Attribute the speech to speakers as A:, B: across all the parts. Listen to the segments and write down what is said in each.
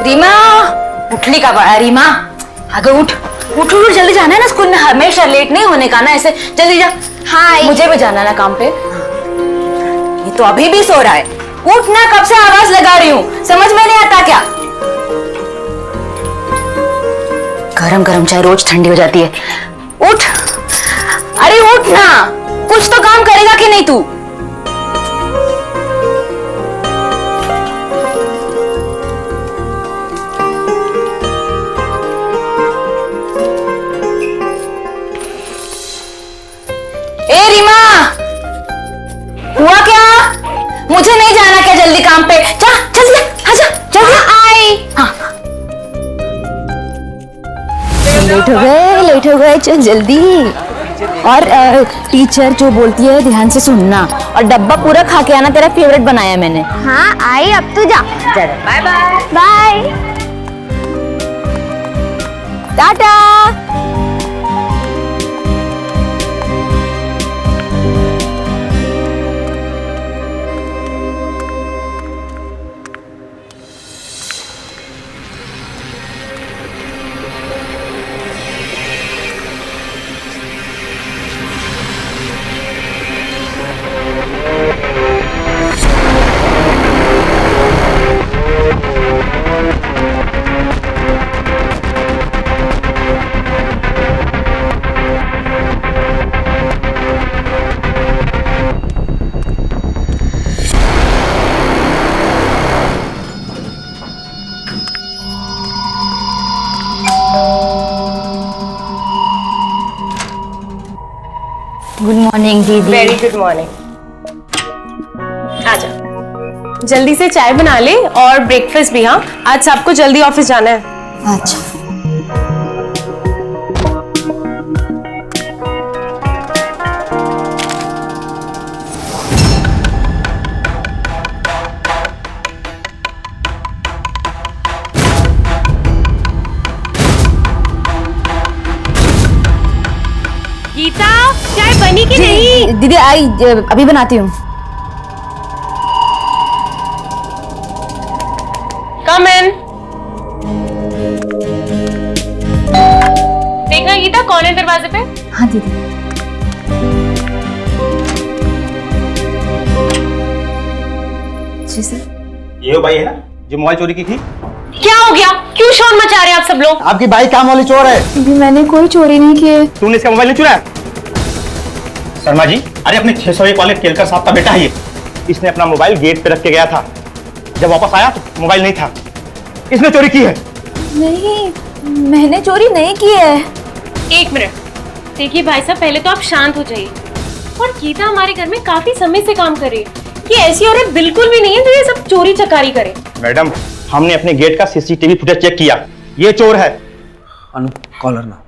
A: रीमा उठली का बड़ा रीमा, आगे उठ उठ उठ, जल्दी जाना है ना स्कूल में, हमेशा लेट नहीं होने का ना ऐसे, जल्दी जा। हाँ मुझे भी जाना है ना काम पे। ये तो अभी भी सो रहा है, उठ ना, कब से आवाज लगा रही हूँ, समझ में नहीं आता क्या? गरम गरम चाय रोज ठंडी हो जाती है, उठ, अरे उठ ना, कुछ तो काम करेगा कि नहीं तू? ए रीमा, हुआ क्या? मुझे नहीं जाना क्या जल्दी काम पे? जा जल्दी, आजा जल्दी। आई हाँ, लेट हो गए, चल जल्दी। और टीचर जो बोलती है ध्यान से सुनना, और डब्बा पूरा खा के आना, तेरा फेवरेट बनाया मैंने।
B: हाँ आई, अब तू जा।
A: Bye bye
B: bye
A: tata. Good morning दीदी।
C: Very good morning. आजा, जल्दी से चाय बना ले और ब्रेकफास्ट भी। हाँ, आज सबको जल्दी ऑफिस जाना है।
A: अच्छा।
C: गीता, चाय बनी कि नहीं?
A: दीदी आई, अभी बनाती हूँ।
C: कम इन। देखना गीता, कौन है दरवाजे पे?
A: हाँ दीदी। जी सर।
D: ये वो भाई है ना जो मोबाइल चोरी की थी?
C: क्या हो गया? क्यों शोर मचा रहे हैं आप सब लोग?
D: आपकी बाइक काम वाली चोर है।
A: दीदी मैंने कोई चोरी नहीं की है।
D: तूने इसका मोबाइल नहीं चुराया? शर्मा जी, अरे अपने 601 वाले केलकर साहब का बेटा है ये। इसने अपना मोबाइल गेट पे रख के गया था, जब वापस आया तो मोबाइल नहीं था। इसने चोरी की है। नहीं, मैंने चोरी नहीं की है।
C: एक मिनट, देखिए भाई साहब, पहले तो आप शांत हो जाइए। और गीता हमारे घर में काफी समय से काम कर रही है, ये ऐसी औरत बिल्कुल भी नहीं है जो ये सब चोरी चकारी करे।
D: मैडम, हमने अपने गेट का सीसीटीवी फुटेज चेक किया, ये चोर है।
E: अनु, कॉलर ना।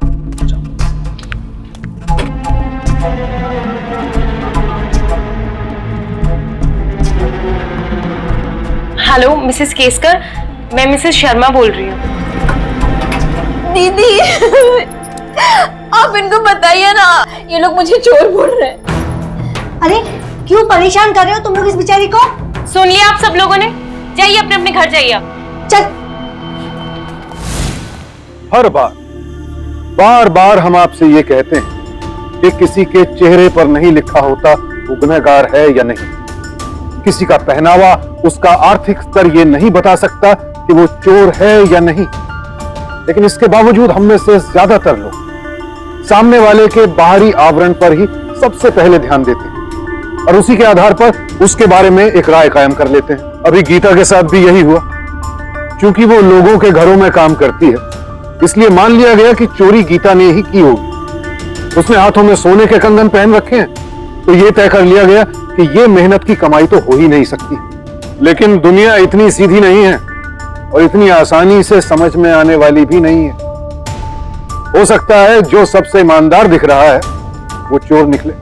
C: हेलो मिसेस केसकर, मैं मिसेस शर्मा बोल रही हूँ।
A: दीदी आप इनको बताइए ना, ये लोग मुझे चोर बोल रहे हैं।
B: अरे क्यों परेशान कर रहे हो तुम लोग इस बेचारी को?
C: सुन लिया आप सब लोगों ने? जाइए अपने अपने घर जाइए आप।
B: चल।
F: हर बार बार हम आपसे ये कहते हैं कि किसी के चेहरे पर नहीं लिखा होता वो गुनहगार है या नहीं। किसी का पहनावा, उसका आर्थिक स्तर ये नहीं बता सकता कि वो चोर है या नहीं। लेकिन इसके बावजूद हम में से ज्यादातर लोग सामने वाले के बाहरी आवरण पर ही सबसे पहले ध्यान देते हैं और उसी के आधार पर उसके बारे में एक राय कायम कर लेते हैं। अभी गीता के साथ भी यही हुआ। क्योंकि वो लोगों के घरों में काम करती है, इसलिए मान लिया गया कि चोरी गीता ने ही की होगी। उसने हाथों में सोने के कंगन पहन रखे हैं, तो यह तय कर लिया गया कि यह मेहनत की कमाई तो हो ही नहीं सकती। लेकिन दुनिया इतनी सीधी नहीं है और इतनी आसानी से समझ में आने वाली भी नहीं है। हो सकता है जो सबसे ईमानदार दिख रहा है वो चोर निकले,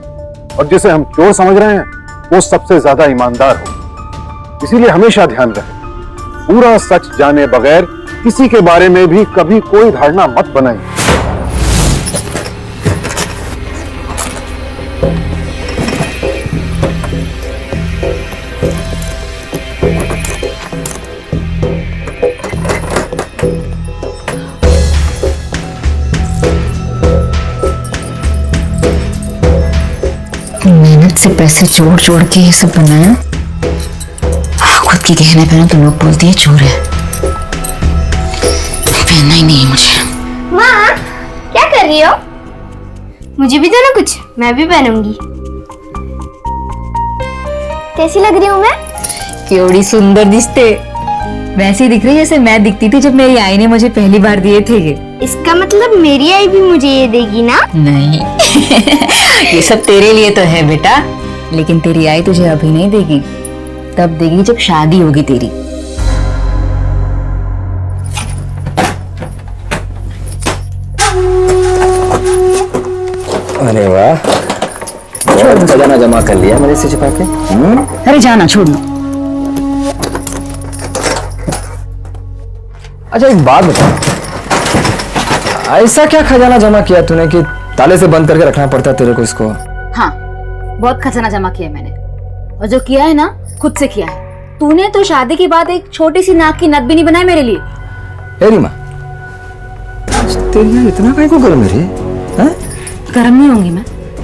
F: और जिसे हम चोर समझ रहे हैं वो सबसे ज्यादा ईमानदार हो। इसीलिए हमेशा ध्यान रहे, पूरा सच जाने बगैर किसी के बारे में भी कभी कोई धारणा मत बनाइए।
A: से पैसे जोड़ जोड़ के ये सब बनाया, खुद के गहने पहना तो लोग बोलते हैं चोर है। पहनना ही नहीं है मुझे।
B: माँ क्या कर रही हो? मुझे भी दो ना कुछ, मैं भी पहनूंगी। कैसी लग रही हूँ मैं?
A: केवड़ी सुंदर दिखते, वैसी दिख रही है जैसे मैं दिखती थी जब मेरी आई ने मुझे पहली बार दिए थे ये।
B: इसका मतलब मेरी आई भी मुझे ये देगी ना?
A: नहीं ये सब तेरे लिए तो है बेटा, लेकिन तेरी आई तुझे अभी नहीं देगी, तब देगी जब शादी होगी तेरी।
E: अरे वाह, बहुत खजाना जमा कर लिया मेरे से छिपा के।
A: अरे जाना, छोड़ दो।
E: अच्छा एक बात बता, ऐसा क्या खजाना जमा किया तूने कि ताले से बंद करके रखना पड़ता तेरे को इसको?
A: हाँ, बहुत खजाना जमा किया मैंने, और जो किया है ना खुद से किया है। तूने तो शादी के बाद एक छोटी सी नाक की नथ भी नहीं बनाई मेरे लिए।
E: तेरी माँ, तेरी यार इतना काहे को गर्म है रे? हैं?
A: गर्म नहीं होंगी मैं।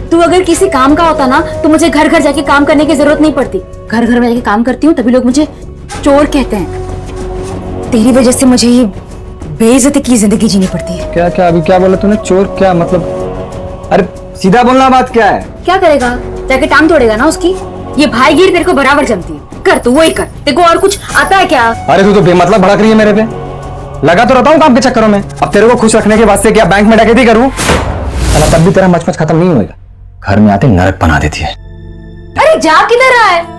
A: तू अगर किसी काम का होता ना तो मुझे घर घर जाके काम करने की जरूरत नहीं पड़ती। घर घर में जाके काम करती हूँ तभी लोग मुझे चोर कहते हैं। तेरी वजह से मुझे ये बेइज्जती की जिंदगी जीनी पड़ती है।
E: क्या क्या अभी क्या बोला तूने? चोर क्या मतलब? अरे सीधा बोलना, बात क्या है?
A: क्या करेगा? जाके टांग तोड़ेगा ना उसकी। ये भाईगिरी तेरे को बराबर जमती है, कर तू वही कर। तेरे को और कुछ आता है क्या?
E: अरे तू तो बेमतलब भड़क रही है मेरे पे। लगा तो रहता हूँ काम के चक्करों में, अब तेरे को खुश रखने के वास्ते क्या बैंक में डकैती करूँ? अरे तब भी तेरा मचमच खत्म नहीं होगा, घर में आते नरक बना देती है।
A: अरे जा किधर रहा है?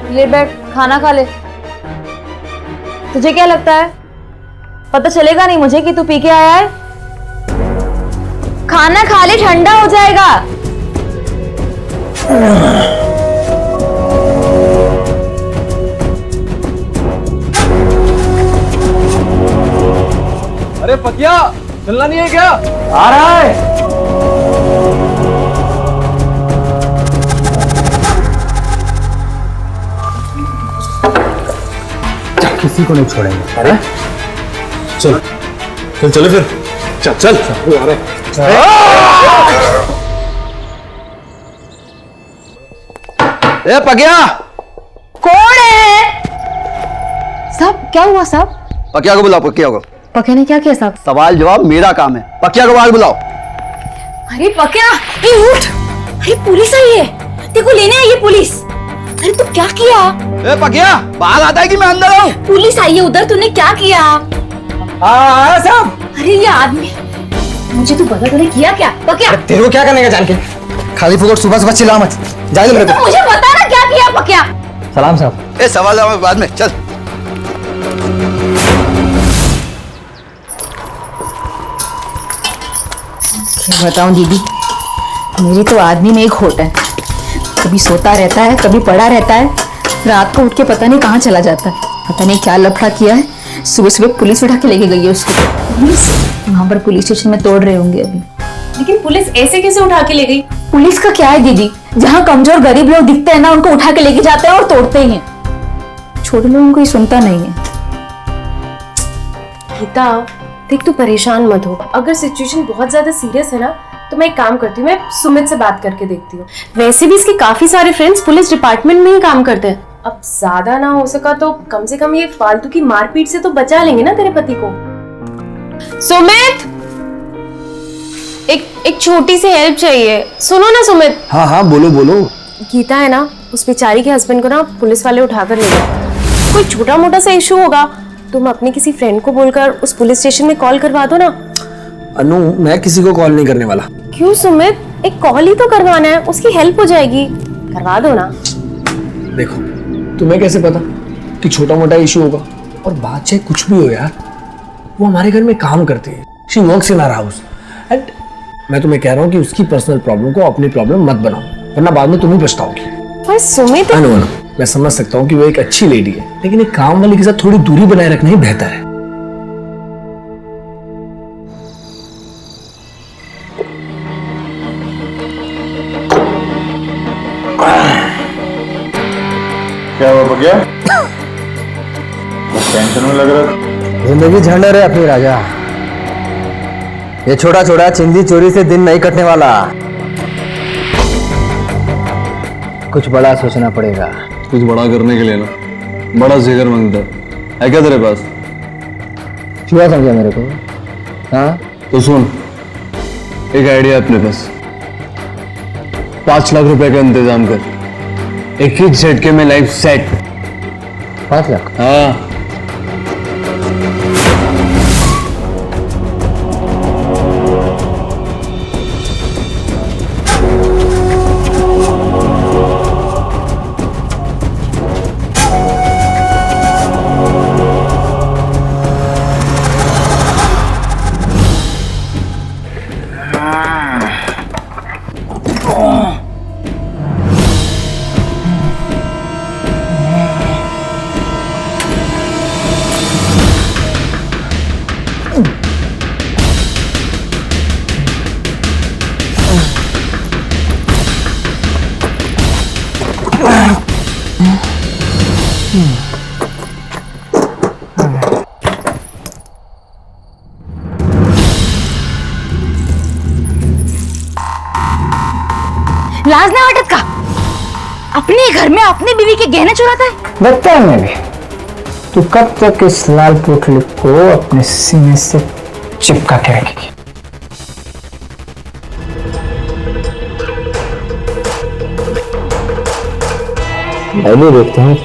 A: ले बैठ, खाना खा ले। तुझे क्या लगता है पता चलेगा नहीं मुझे कि तू पी के आया है? खाना खा ले, ठंडा हो जाएगा।
E: अरे पतिया, चलना नहीं है क्या? आ रहा है। किसी को नहीं छोड़ेंगे। अरे चल चल चले फिर, चल चल अरे ए पकिया,
A: कौन है? साहब क्या हुआ साहब?
G: पकिया को बुलाओ, पकिया को।
A: पकिया ने क्या किया साहब?
G: सवाल जवाब मेरा काम है, पकिया को बाहर बुलाओ।
A: अरे पकिया, ये उठ। अरे पुलिस आई है, तेरे को लेने आई है पुलिस। अरे तू क्या किया?
G: ए पकिया, बाहर आता है कि मैं अंदर आऊं?
A: पुलिस आई है उधर, तूने क्या किया?
E: हाँ साहब।
A: अरे ये आदमी, मुझे तू बता तूने किया क्या? पकिया
E: तेरे को क्या करने का जान के? खाली फुकट सुबह सुबह चिल्ला मत, जाने दे मेरे को।
A: मुझे बता ना क्या किया पकिया?
E: सलाम साहब।
G: ए सवाल जवाब बाद में, चल।
A: क्या बताऊं दीदी, मेरी तो आदमी में एक होट है। कभी सोता रहता है, कभी पड़ा रहता है, रात को उठ के पता नहीं कहाँ चला जाता है। पता नहीं क्या लफड़ा किया है, सुबह सुबह पुलिस उठा के लेके गई है उसको। पुलिस वहां पर पुलिस स्टेशन में तोड़ रहे होंगे अभी।
C: लेकिन पुलिस ऐसे कैसे उठा के ले गई?
A: पुलिस का क्या है दीदी, जहाँ कमजोर गरीब लोग दिखते हैं ना उनको उठा के लेके जाते हैं और तोड़ते ही हैं। छोटे लोगों को ये सुनता नहीं है।
C: गीता देख, तू परेशान मत हो। अगर सिचुएशन बहुत ज्यादा सीरियस है ना तो मैं एक काम करती हूँ, मैं सुमित से बात करके देखती हूँ। वैसे भी इसके काफी सारे फ्रेंड्स पुलिस डिपार्टमेंट में ही काम करते हैं। अब ज्यादा ना हो सका तो कम से कम ये फालतू की मारपीट से तो बचा लेंगे ना तेरे पति को। सुमित, एक छोटी सी हेल्प चाहिए, सुनो ना सुमित।
E: हाँ हाँ बोलो बोलो।
C: गीता है ना, उस बेचारी के हस्बैंड को ना पुलिस वाले उठाकर ले गए। कोई छोटा मोटा सा इशू होगा, तुम अपने किसी फ्रेंड को बोलकर उस पुलिस स्टेशन में कॉल करवा दो ना।
E: अनु, मैं किसी को कॉल नहीं करने वाला।
C: क्यों सुमित, एक कॉल ही तो करवाना है, उसकी हेल्प हो जाएगी, करवा दो ना।
E: देखो, तुम्हें कैसे पता कि छोटा मोटा इशू होगा? और बात चाहे कुछ भी हो यार, वो हमारे घर में काम करती है। She works in our house and मैं तुम्हें कह रहा हूँ कि उसकी पर्सनल प्रॉब्लम को अपनी प्रॉब्लम मत बनाओ, वरना बाद में तुम ही पछताओगी।
C: पर सुमित,
E: अनु, मैं समझ सकता हूँ कि वो एक अच्छी लेडी है, लेकिन एक काम वाली के साथ थोड़ी दूरी बनाए रखना ही बेहतर है।
F: टेंशन में लग रहा।
H: जिंदगी झंड रहे अपनी राजा। ये छोटा छोटा चिंदी चोरी से दिन नहीं कटने वाला। कुछ बड़ा सोचना पड़ेगा।
I: कुछ बड़ा करने के लिए ना बड़ा जिगर मांगता है क्या तेरे पास?
H: क्या समझा मेरे को? हाँ
I: तो सुन, एक आइडिया अपने पास। 5 लाख रुपए का इंतजाम कर, एक ही झटके में लाइफ सेट।
H: 5 लाख?
I: हाँ
A: लाज ना वाटत का? अपने घर में अपनी बीवी के गहने चुराता है।
H: बता मैं भी, तू कब तक इस लाल पोटली को अपने सीने से चिपका के रखेगी? मैं भी देखता हूँ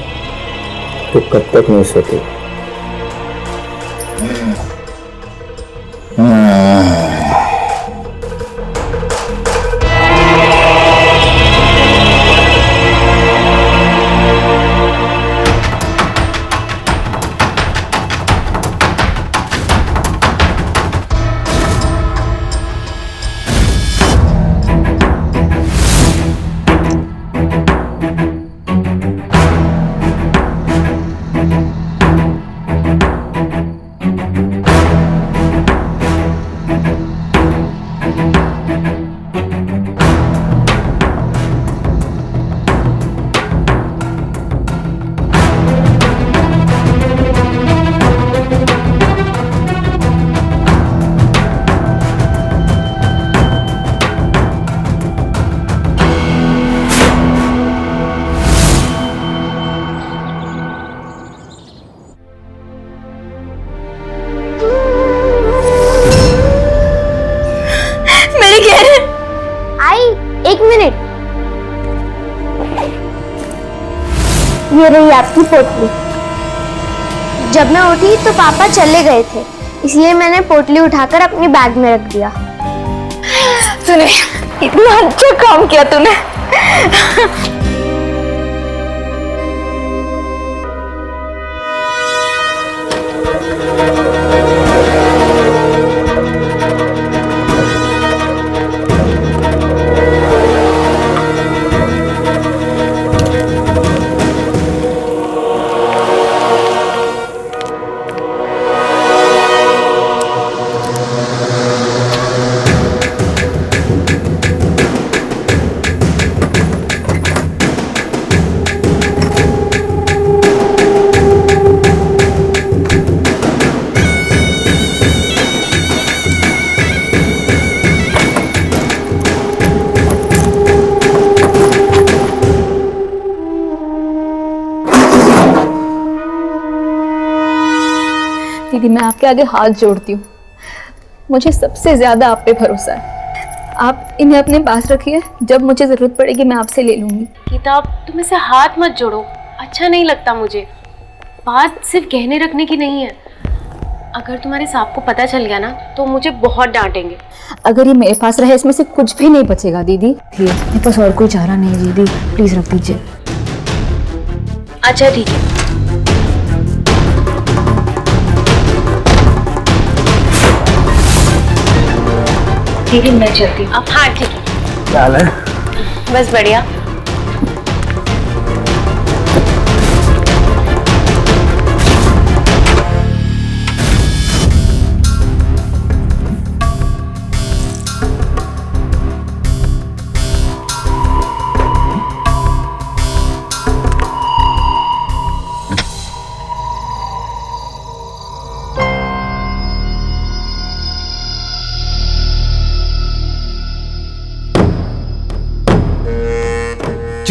H: तू कब तक नहीं सोती।
B: ये रही आपकी पोटली। जब मैं उठी तो पापा चले गए थे, इसलिए मैंने पोटली उठाकर अपनी बैग में रख दिया।
A: तूने इतना अच्छा काम किया तूने।
J: दीदी, मैं आपके आगे हाथ जोड़ती हूँ। मुझे सबसे ज्यादा आप पे भरोसा है। आप इन्हें अपने पास रखिए, जब मुझे जरूरत पड़ेगी मैं आपसे ले लूंगी।
C: गीता, तुम इसे हाथ मत जोड़ो, अच्छा नहीं लगता मुझे। बात सिर्फ गहने रखने की नहीं है। अगर तुम्हारे सांप को पता चल गया ना तो मुझे बहुत डांटेंगे।
J: अगर ये मेरे पास रहे, इसमें से कुछ भी नहीं बचेगा दीदी। मेरे पास और कोई चारा नहीं है दीदी, प्लीज रख दीजिए।
C: अच्छा ठीक है। दीदी मैं चलती हूँ। अब हाँ ठीक है।
H: क्या हाल है?
C: बस बढ़िया।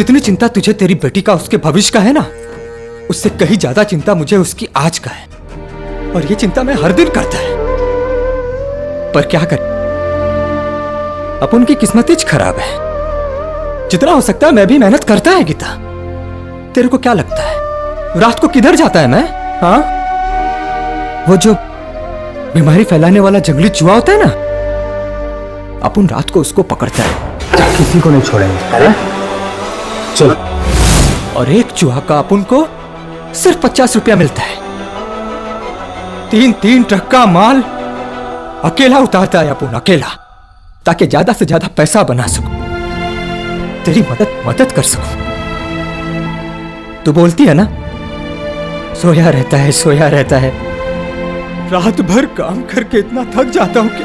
K: जितनी चिंता तुझे तेरी बेटी का उसके भविष्य का है ना, उससे कहीं ज्यादा चिंता मुझे उसकी आज का है। और ये चिंता मैं हर दिन करता है, पर क्या कर, अपन की किस्मत ही खराब है। जितना हो सकता है मैं भी मेहनत करता है गीता। तेरे को क्या लगता है रात को किधर जाता है मैं? हाँ, वो जो बीमारी फैलाने वाला जंगली चूहा होता है ना, अपन रात को उसको पकड़ता है,
E: किसी को नहीं छोड़ेंगे। अरे चलो।
K: और एक चूहा का अपन को सिर्फ 50 रुपया मिलता है। 3 ट्रक का माल अकेला उतारता है अपन, अकेला, ताकि ज्यादा से ज्यादा पैसा बना सकूं, तेरी मदद कर सकूं। तू बोलती है ना सोया रहता है। रात भर काम करके इतना थक जाता हूं कि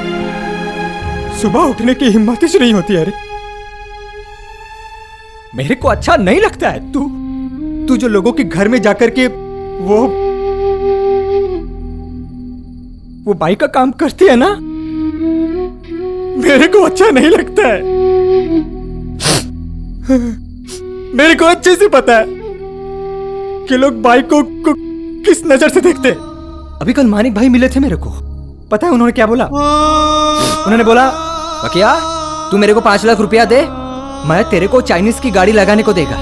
K: सुबह उठने की हिम्मत ही नहीं होती। अरे मेरे को अच्छा नहीं लगता है तू जो लोगों के घर में जाकर के वो बाई का काम करती है ना, मेरे को अच्छा नहीं लगता है। मेरे को अच्छे से पता है कि लोग बाई को किस नजर से देखते हैं। अभी कल मानिक भाई मिले थे मेरे को, पता है उन्होंने क्या बोला? उन्होंने बोला, बकिया तू मेरे को 5 लाख रुपया दे, मैं तेरे को चाइनीज की गाड़ी लगाने को देगा।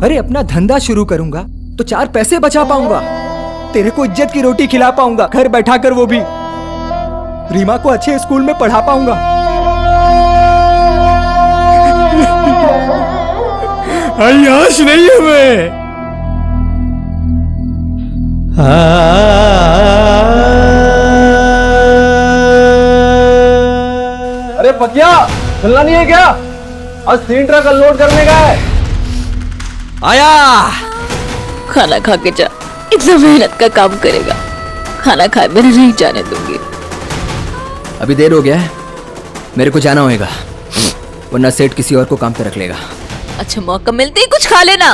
K: अरे अपना धंधा शुरू करूंगा तो 4 पैसे बचा पाऊंगा, तेरे को इज्जत की रोटी खिला पाऊंगा घर बैठा कर, वो भी रीमा को अच्छे स्कूल में पढ़ा पाऊंगा। अय्याश नहीं है मैं।
I: अरे पकिया, चलना नहीं है क्या? आज 3 ट्रक अनलोड करने का है।
K: आया,
J: खाना खा के जा, इतना मेहनत का काम करेगा, खाना खाए बिना नहीं जाने दूंगी।
K: अभी देर हो गया है, मेरे को जाना होगा, वरना सेठ किसी और को काम पे रख लेगा।
J: अच्छा, मौका मिलते ही कुछ खा लेना।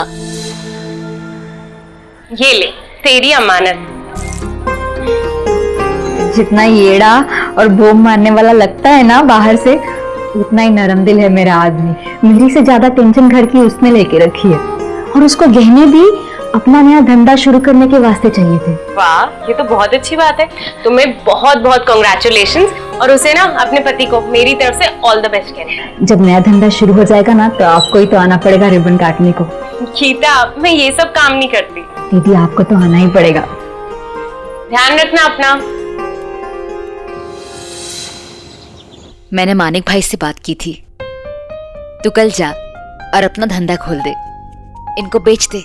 C: ये ले तेरी अमानत।
L: जितना येड़ा और बोम मारने वाला लगता है ना बाहर से, उतना ही नरम दिल है मेरा आदमी। मेरी से ज्यादा टेंशन घर की उसने लेके रखी है, और उसको गहने भी अपना नया धंधा शुरू करने के वास्ते चाहिए थे।
C: वाह, ये तो बहुत अच्छी बात है। तुम्हें बहुत बहुत कांग्रेचुलेशंस, और उसे ना अपने पति को मेरी तरफ से ऑल द बेस्ट कहना।
L: जब नया धंधा शुरू हो जाएगा ना, तो आपको ही तो आना पड़ेगा रिबन काटने को।
C: गीता, मैं ये सब काम नहीं करती।
L: दीदी आपको तो आना ही पड़ेगा।
C: ध्यान रखना अपना।
A: मैंने मानिक भाई से बात की थी, तू कल जा और अपना धंधा खोल दे, इनको बेच दे,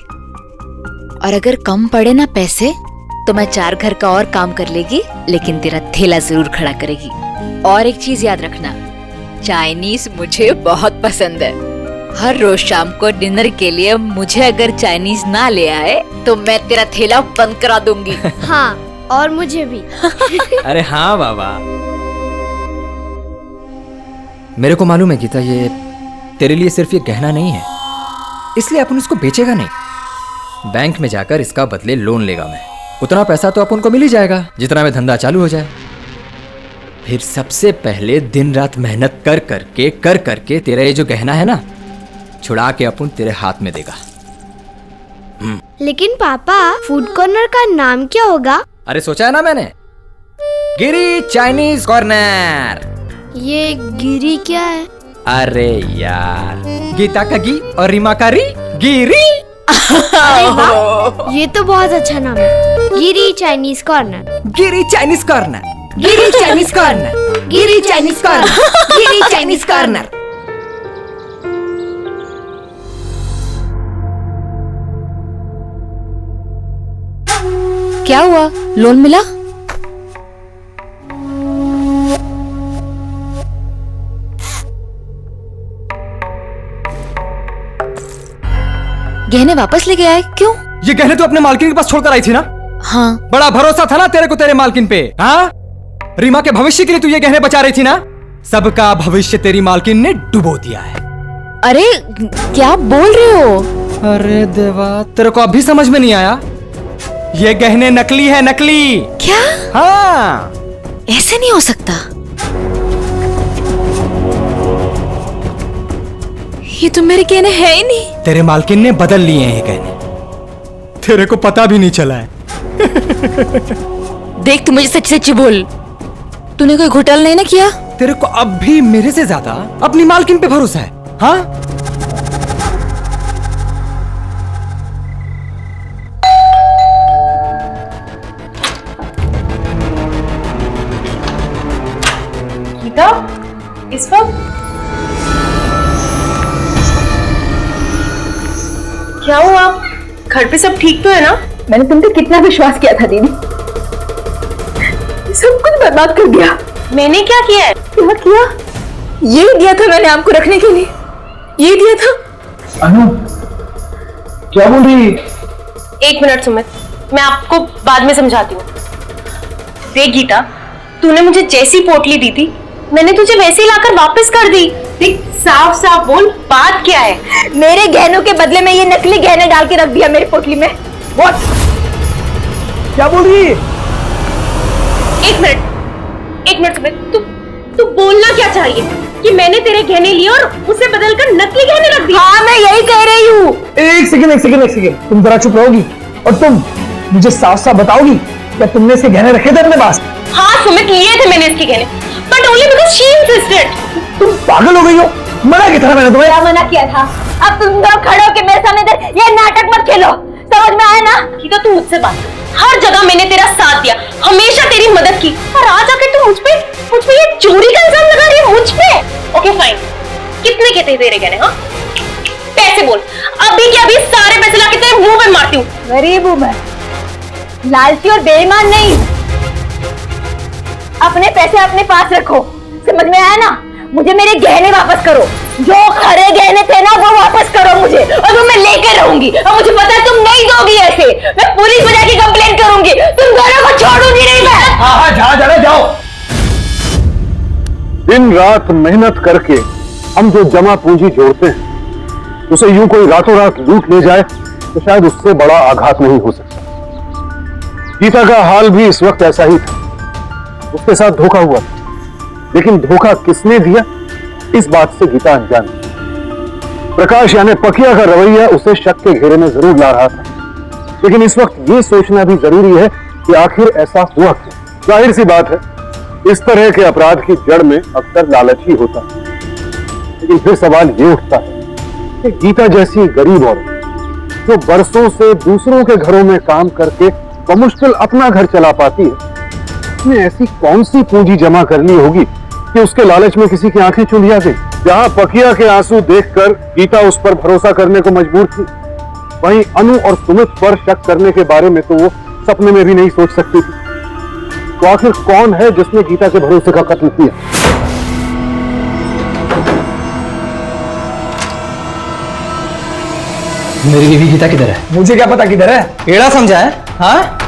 A: और अगर कम पड़े ना पैसे तो मैं 4 घर का और काम कर लेगी, लेकिन तेरा ठेला जरूर खड़ा करेगी। और एक चीज याद रखना, चाइनीज मुझे बहुत पसंद है। हर रोज शाम को डिनर के लिए मुझे अगर चाइनीज ना ले आए तो मैं तेरा ठेला बंद करा दूंगी।
B: हाँ, और मुझे भी।
K: अरे हाँ बाबा, मेरे को मालूम है गीता, ये तेरे लिए सिर्फ ये गहना नहीं है, इसलिए अपन इसको बेचेगा नहीं। बैंक में जाकर इसका बदले लोन लेगा मैं, उतना पैसा तो अपन को मिल ही जाएगा जितना में धंधा चालू हो जाए। फिर सबसे पहले दिन रात मेहनत कर करके तेरा ये जो गहना है ना, छुड़ा के अपन तेरे हाथ में देगा।
B: लेकिन पापा, फूड कॉर्नर का नाम क्या होगा?
K: अरे सोचा है ना मैंने, गिरी चाइनीज कॉर्नर।
B: ये गिरी क्या है?
K: अरे यार, गीता का गी और रीमा का री, गिरी।
B: अरे वाह, ये तो बहुत अच्छा नाम है, गिरी चाइनीज कॉर्नर।
K: गिरी चाइनीज कॉर्नर, गिरी चाइनीज कॉर्नर, गिरी चाइनीज कॉर्नर, गिरी चाइनीज कॉर्नर।
A: क्या हुआ, लोन मिला? गहने वापस लेके आए, क्यों?
K: ये गहने तो अपने मालकिन के पास छोड़कर आई थी ना?
A: हाँ।
K: बड़ा भरोसा था ना तेरे को तेरे मालकिन पे। हाँ, रीमा के भविष्य के लिए तू ये गहने बचा रही थी ना? सबका भविष्य तेरी मालकिन ने डुबो दिया है।
A: अरे क्या बोल रहे हो?
K: अरे देवा, तेरे को अभी समझ में नहीं आया? ये गहने नकली है, नकली।
A: क्या?
K: हाँ,
A: ऐसे नहीं हो सकता। ये तो मेरे गहने है ही नहीं।
K: तेरे मालकिन ने बदल लिए हैं ये गहने, तेरे को पता भी नहीं चला है।
A: देख तू मुझे सच सच बोल, तूने कोई घोटाला नहीं ना किया?
K: तेरे को अब भी मेरे से ज्यादा अपनी मालकिन पे भरोसा है, हाँ?
C: गीता, इस वक्त क्या हुआ? आप घर पे सब ठीक तो है ना?
L: मैंने तुम पे कितना विश्वास किया था दीदी, सब कुछ बर्बाद कर दिया।
C: मैंने क्या किया है?
L: क्या किया?
C: ये दिया था मैंने आपको रखने के लिए, ये दिया था।
E: अनु, क्या बोल रही?
C: 1 मिनट सुमित, मैं आपको बाद में समझाती हूँ। देख गीता, तूने मुझे जैसी पोटली दी थी मैंने तुझे वैसे ही लाकर वापस कर दी। देख साफ साफ बोल, बात क्या है?
L: मेरे गहनों के बदले में ये नकली गहने डाल के रख दिया मेरी पोटली में।
E: What? क्या बोल रही?
C: 1 मिनट सुमित, तू बोलना क्या चाहिए कि मैंने तेरे गहने लिए और उसे बदलकर नकली गहने रख दिए?
L: हाँ, मैं यही कह रही हूँ।
E: एक सेकंड, तुम जरा चुप रहोगी और तुम मुझे साफ साफ बताओगी क्या तुमने इसके गहने रखे थे अपने पास?
C: हाँ सुमित, लिए थे मैंने इसके गहने, but only because she insisted.
E: तुम पागल हो गई हो? मना किया था मैंने तुम्हें।
L: क्या मना किया था? अब तुम लोग खड़े होके मेरे सामने ये नाटक मत खेलो, समझ में आया ना?
C: गीता तू मुझसे बात कर। हर जगह मैंने तेरा साथ दिया, हमेशा तेरी मदद की, और आज आकर तू मुझ पे ये चोरी का इल्जाम लगा रही है मुझ पे। ओके फाइन, कितने के थे तेरे गहने? हाँ पैसे बोल, अभी के अभी सारे पैसे लाके तेरे मुंह पे मारती हूँ।
L: गरीब हूँ मैं, लालची और बेईमान नहीं। अपने पैसे अपने पास रखो, समझ में आया ना? मुझे मेरे गहने वापस करो, जो खरे गहने थे ना वो वापस करो मुझे, और वो मैं लेकर रहूंगी। और मुझे पता है तुम नहीं दोगी ऐसे, मैं पुलिस में जाके कंप्लेंट करूंगी। तुम दोनों को छोड़ूंगी नहीं मैं।
E: हाँ, जाओ।
F: दिन रात मेहनत करके हम जो जमा पूंजी जोड़ते हैं उसे यूं कोई रातों रात लूट ले जाए तो शायद उससे बड़ा आघात नहीं हो सकता। गीता का हाल भी इस वक्त ऐसा ही था, उसके साथ धोखा हुआ, लेकिन धोखा किसने दिया इस बात से गीता अनजान थी। प्रकाश यानी पकिया का रवैया उसे शक के घेरे में जरूर ला रहा था, लेकिन इस वक्त ये सोचना भी जरूरी है कि आखिर ऐसा हुआ क्यों। जाहिर सी बात है, इस तरह के अपराध की जड़ में अक्सर लालच ही होता है, लेकिन फिर सवाल ये उठता है कि गीता जैसी गरीब औरत जो बरसों से दूसरों के घरों में काम करके बमुश्किल अपना घर चला पाती है, उसने ऐसी कौन सी पूंजी जमा कर ली होगी कि उसके लालच में किसी की आंखें चुंधिया गई। जहां पकिया के आंसू देखकर गीता उस पर भरोसा करने को मजबूर थी, वहीं अनु और सुमित पर शक करने के बारे में तो वो सपने में भी नहीं सोच सकती थी। तो आखिर कौन है जिसने गीता के भरोसे का कत्ल किया?
K: मेरी बीवी गीता किधर है?
E: मुझे क्या पता किधर है?
K: एड़ा समझा है? हाँ,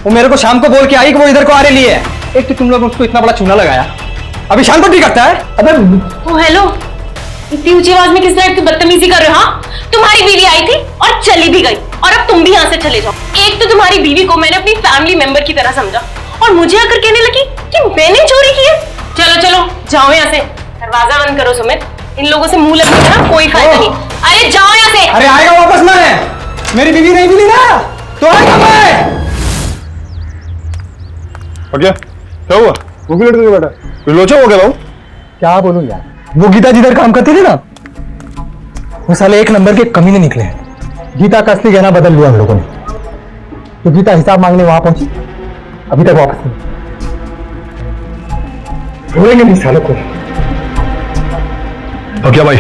K: वो मेरे को शाम को बोल के आई कि वो इधर को आ रही है। एक तो तुम लोग उसको इतना बड़ा चूना लगाया, अभी शाम को ठीक करता है।
E: अबे
C: ओ हेलो, इतनी ऊंची आवाज में किस तरह की बदतमीजी कर रहे हो? हाँ, तुम्हारी बीवी आई थी और चली भी गई, और अब तुम भी यहाँ से चले जाओ। एक तो तुम्हारी बीवी को मैंने अपनी फैमिली मेंबर की तरह समझा, और मुझे आकर कहने लगी कि मैंने चोरी की है। चलो चलो जाओ यहाँ से, दरवाजा बंद करो सुमित, इन लोगों से मुंह लगने का कोई फायदा नहीं। अरे जाओ यहाँ से।
K: अरे आएगा वापस मैं, मेरी बीवी नहीं मिली ना तो आएगा मैं।
F: क्या हुआ? वो भी लड़के बैठा, कोई लोचा हो गया बाबू?
E: क्या बोलूं यार, वो गीता जिधर काम करती थी ना, वो साले एक नंबर के कमीने निकले हैं। गीता का असली गहना बदल लिया हम लोगों ने। तो गीता हिसाब मांगने वहां पहुंची, अभी तक वापस नहीं। छोड़ेंगे नहीं सालों को।
I: क्या भाई,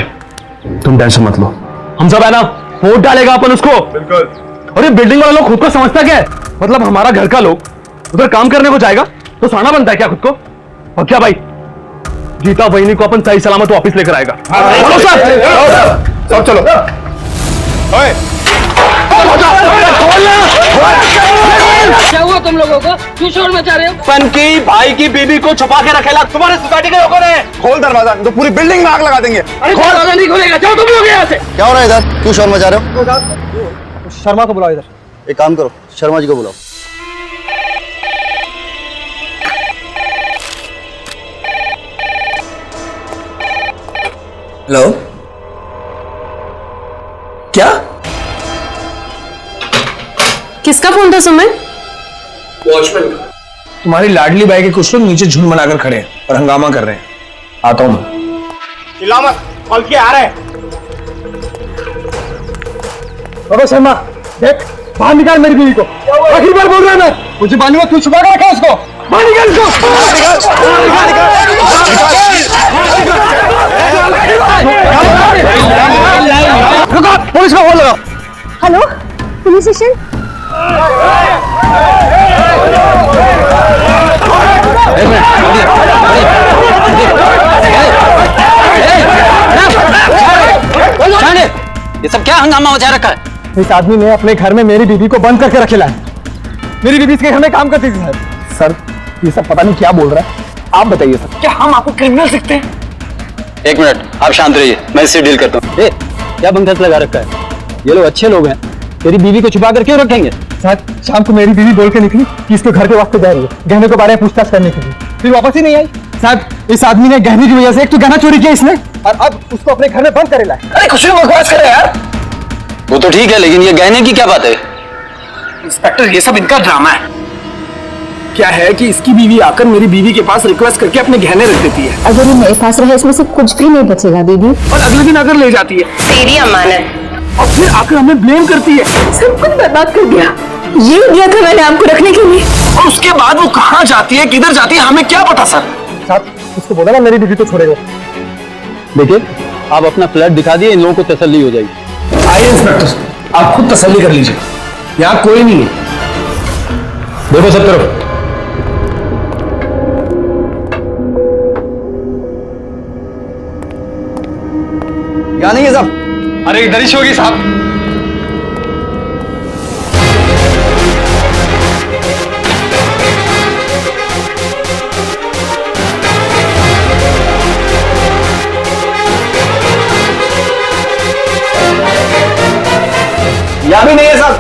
I: तुम टेंशन मत लो, हम सब है ना, वोट डालेगा अपन उसको। बिल्कुल। और ये बिल्डिंग वाले लोग खुद को समझता क्या है? मतलब हमारा घर का लोग उधर काम करने को जाएगा तो साना बनता है क्या खुद को? और क्या भाई, गीता बहनी को अपन सही सलामत वापस लेकर आएगा। चलो सब चलो।
M: क्या हुआ तुम लोगों को? क्यों शोर मचा रहे हो?
D: पनकी भाई की बीबी को छुपा के रखेला तुम्हारे सोसाइटी के लोगों ने। खोल दरवाजा, तो पूरी बिल्डिंग में आग लगा देंगे।
M: अरे दरवाजा नहीं खुलेगा, जाओ तुम लोग यहाँ से।
G: क्या हो रहा है इधर? क्यों शोर मचा रहे हो?
E: शर्मा को बुलाओ इधर।
G: एक काम करो, शर्मा जी को बुलाओ।
N: हेलो,
C: फोन था सुमित?
E: वॉचमैन का। तुम्हारी लाडली बाई के कुछ लोग नीचे झुंड बनाकर खड़े हैं और हंगामा कर रहे हैं। आता हूं मैं।
D: चिल्लाओ मत, कॉल किया आ रहे हैं।
I: बाबा शर्मा देख, बाहर निकाल मेरी बीवी को। आखिरी बार बोल रहा है मैं, मुझे मालूम है तू छुपा कर रखा है उसको। बाहर निकाल इसको। रुको, पुलिस को फोन लगाओ।
B: Hello, police station.
H: ये सब क्या हंगामा मचा रखा है?
I: इस आदमी ने अपने घर में मेरी बीवी को बंद करके रखेला है। मेरी बीवी इसके घर में काम करती थी सर। सर ये सब पता नहीं क्या बोल रहा है, आप बताइए सर, क्या हम आपको क्रिमिनल सकते हैं?
H: एक मिनट, आप शांत रहिए, मैं इससे डील करता हूँ। क्या बंधक लगा रखा है? ये लोग अच्छे लोग हैं, तेरी बीवी को छुपा कर क्यों रखेंगे?
I: सर शाम को मेरी बीवी बोल के निकली कि इसके घर के वास्ते जा रही है गहने के बारे में पूछताछ करने के लिए, फिर वापस ही नहीं आई। सर इस आदमी ने गहने की वजह से एक तो गहना चोरी किया इसने, और अब उसको अपने घर में बंद करेला है। अरे कुछ भी बकवास करे यार।
H: वो तो ठीक है, लेकिन ये गहने की क्या बात है?
E: इंस्पेक्टर ये सब इनका ड्रामा है। क्या है कि इसकी बीवी आकर मेरी बीवी के पास रिक्वेस्ट करके अपने गहने रख देती है।
L: अगर ये मेरे पास रहे इसमें से कुछ भी नहीं बचेगा दीदी।
E: और अगले दिन आकर ले जाती है।
C: तेरी अमानत।
E: और फिर आकर हमें ब्लेम करती है।
L: सब कुछ बर्बाद कर दिया। ये दिया था मैंने आपको रखने के लिए।
E: और उसके बाद वो कहाँ जाती है, किधर जाती है, हमें क्या पता सर।
I: साहब उसको बोला ना मेरी बीवी तो छोड़ेगा।
H: देखिए, आप अपना फ्लैट दिखा दिए, इन लोगों को तसल्ली हो जाएगी।
E: आइए इंस्पेक्टर, आप खुद तसल्ली कर लीजिए, यहाँ कोई नहीं है।
I: देखो सब तरफ।
G: यहाँ नहीं है साहब।
I: अरे इधर ही होगी साहब।
G: यहाँ भी नहीं है साहब।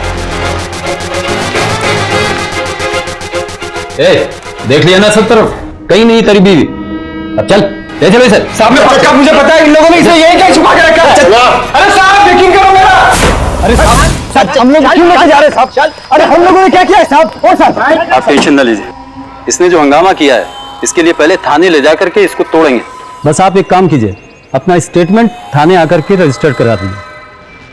H: देख लिया ना सब तरफ, कहीं नहीं तेरी बीवी। अब चल ले चलो सर।
I: साहब ने पक्का मुझे पता है इन लोगों ने इसे यही क्या छुपा के रखा है। अरे साहब यकीन करो मेरा। अरे साहब हम लोग क्यों लेके जा रहे हैं साहब? अरे हम लोगों ने क्या किया है साहब? और साहब
H: आप टेंशन न लीजिए, इसने जो हंगामा किया है इसके लिए पहले थाने ले जा करके इसको तोड़ेंगे। बस आप एक काम कीजिए, अपना स्टेटमेंट थाने आकर के रजिस्टर करा दीजिए,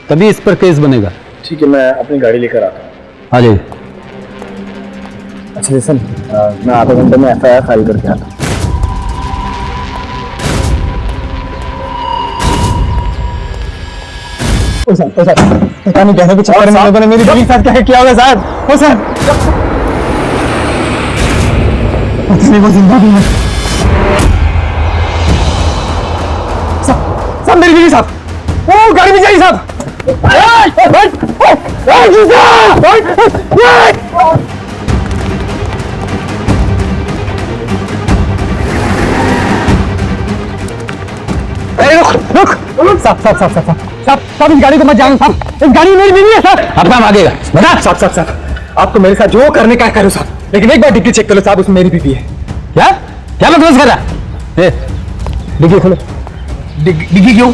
H: तभी इस पर केस बनेगा।
E: ठीक है, मैं अपनी गाड़ी लेकर आता हूँ।
H: आ जाइए।
E: अच्छा लिसन, मैं आधे घंटे में FIR फाइल करके आता हूँ। ओ सर पता नहीं कहने के चक्कर में लोगों ने मेरी बीवी के साथ क्या किया होगा साहब। ओ सर पता नहीं वो जिंदा भी है। साहब मेरी बीवी साहब, ओ गाड़ी में जाइए साहब। रुक साहब साहब साहब साहब साहब साहब इस गाड़ी को मत जाओ साहब, इस गाड़ी मेरी बीवी है साहब।
H: अब काम आगेगा
E: बता साहब साहब साहब, आपको मेरे साथ जो करने का है करो साहब, लेकिन एक बार डिग्गी चेक करो साहब, उसमें मेरी बीवी है।
H: क्या क्या बकवास कर रहा है?
E: डिग्गी खोलो। डिग्गी क्यों?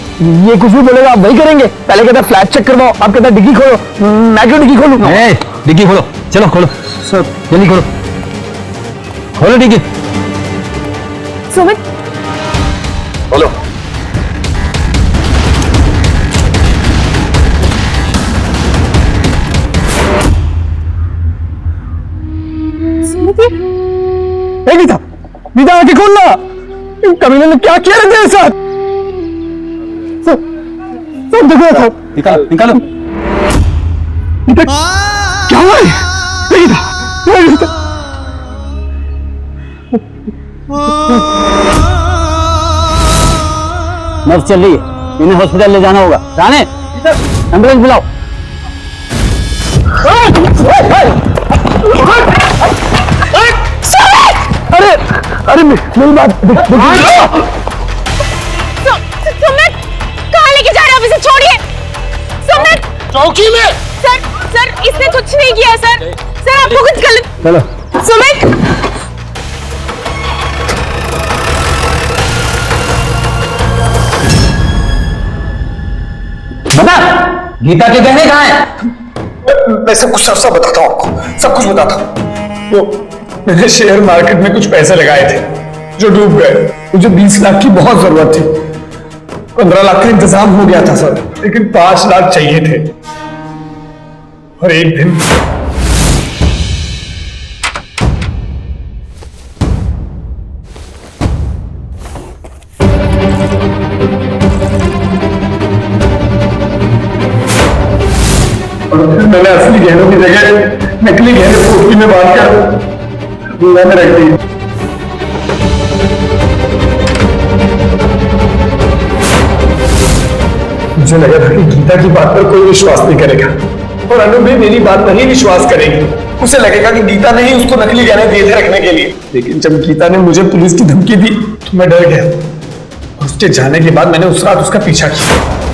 E: ये कुछ भी बोलेगा आप वही करेंगे। पहले कहता फ्लैट चेक करवाओ, आप कहता डिग्गी खोलो। मैं क्यों डिग्गी खोलूं?
H: डिग्गी खोलो, चलो खोलो
E: सर
H: जल्दी खोलो, खोलो डिग्गी।
B: सुमित
H: खोलो।
E: गीता गीता आके खोलना, इन कमीने ने क्या किया मेरे साथ? सब देखो साहब,
H: निकालो निकालो।
E: क्या हुआ है? गीता
H: नर्स चल रही है, इन्हें हॉस्पिटल ले जाना होगा। राणे एम्बुलेंस बुलाओ।
E: अरे अरे मेरी बात
A: सुमित कहाँ लेके जा रहे हो? इसे छोड़िए सुमित।
E: चौकी में।
A: सर इसने कुछ नहीं किया सर आपको कुछ गलत।
H: चलो
A: सुमित
H: बता, गीता के गहने कहाँ हैं?
E: मैं सब कुछ साफ साफ बताता हूँ आपको, सब कुछ बताता हूँ। वो मैंने शेयर मार्केट में कुछ पैसे लगाए थे जो डूब गए। मुझे 20 लाख की बहुत जरूरत थी। 15 लाख का इंतजाम हो गया था सर, लेकिन 5 लाख चाहिए थे। और एक दिन मैंने असली गहनों की जगह नकली गहने पोटली में बांधकर दूल्हा में रख दी। मुझे लगा था कि गीता की बात पर कोई विश्वास नहीं करेगा और अनु भी मेरी बात नहीं विश्वास करेगी। उसे लगेगा कि गीता ने ही उसको नकली गहने दिए थे रखने के लिए। लेकिन जब गीता ने मुझे पुलिस की धमकी दी तो मैं डर गया और उसके जाने के बाद मैंने उस रात उसका पीछा किया।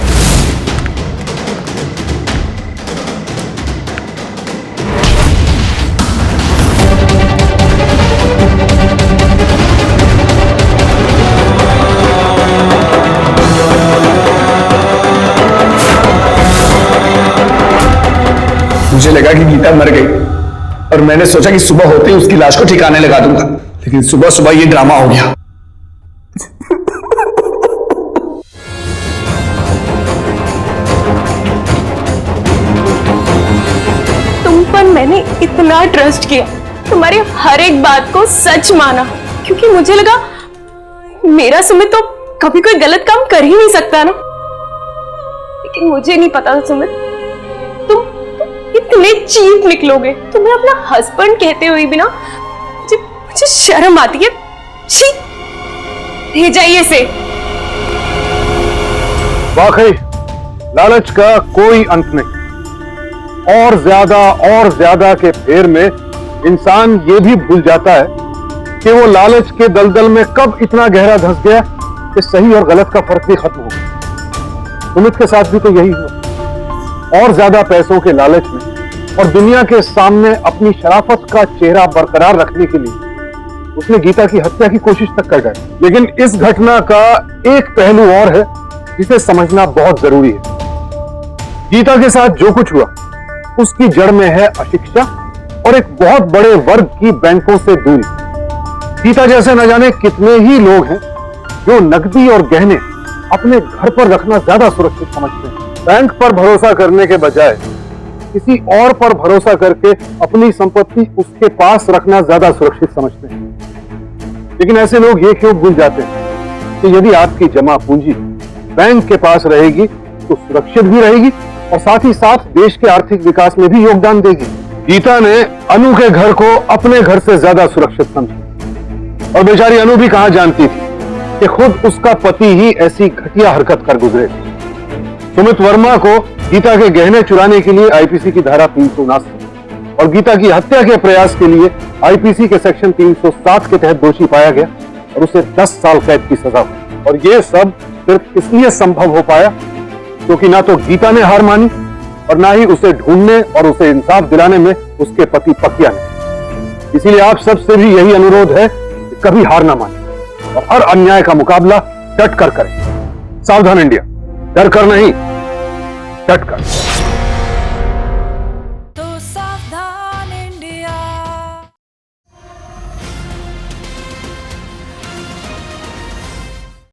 E: मुझे लगा कि गीता मर गई और मैंने सोचा कि सुबह होते ही उसकी लाश को ठिकाने लगा दूंगा, लेकिन सुबह सुबह ये ड्रामा हो गया।
C: तुम पर मैंने इतना ट्रस्ट किया, तुम्हारी हर एक बात को सच माना, क्योंकि मुझे लगा मेरा सुमित तो कभी कोई गलत काम कर ही नहीं सकता ना। लेकिन मुझे नहीं पता था सुमित, तुम इतने चीप निकलोगे। तुम्हें अपना हस्बैंड कहते हुए भी ना मुझे शर्म आती है। छी, भेजा इसे।
F: वाकई लालच का कोई अंत नहीं। और ज्यादा के फेर में इंसान ये भी भूल जाता है कि वो लालच के दलदल में कब इतना गहरा धंस गया कि सही और गलत का फर्क भी खत्म हो गया। सुमित के साथ भी तो यही हुआ। और ज्यादा पैसों के लालच में और दुनिया के सामने अपनी शराफत का चेहरा बरकरार रखने के लिए उसने गीता की हत्या की कोशिश तक कर डाली। लेकिन इस घटना का एक पहलू और है जिसे समझना बहुत जरूरी है। गीता के साथ जो कुछ हुआ उसकी जड़ में है अशिक्षा और एक बहुत बड़े वर्ग की बैंकों से दूरी। गीता जैसे न जाने कितने ही लोग हैं जो नकदी और गहने अपने घर पर रखना ज्यादा सुरक्षित समझते हैं। बैंक पर भरोसा करने के बजाय किसी और पर भरोसा करके अपनी संपत्ति उसके पास रखना ज्यादा सुरक्षित समझते हैं। लेकिन ऐसे लोग ये क्यों भूल जाते हैं कि यदि आपकी जमा पूंजी बैंक के पास रहेगी तो सुरक्षित भी रहेगी और साथ ही साथ देश के आर्थिक विकास में भी योगदान देगी। गीता ने अनु के घर को अपने घर से ज्यादा सुरक्षित समझा और बेचारी अनु भी कहां जानती थी कि खुद उसका पति ही ऐसी घटिया हरकत कर गुजरे। सुमित वर्मा को गीता के गहने चुराने के लिए आईपीसी की धारा 379 और गीता की हत्या के प्रयास के लिए आईपीसी के सेक्शन 307 के तहत दोषी पाया गया और उसे 10 साल कैद की सजा हुई। और यह सब सिर्फ इसलिए संभव हो पाया क्योंकि ना तो गीता ने हार मानी और ना ही उसे ढूंढने और उसे इंसाफ दिलाने में उसके पति पकिया ने। इसीलिए आप सबसे भी यही अनुरोध है कि कभी हार ना माने और हर अन्याय का मुकाबला डट कर करें। सावधान इंडिया, डर कर नहीं, डट कर।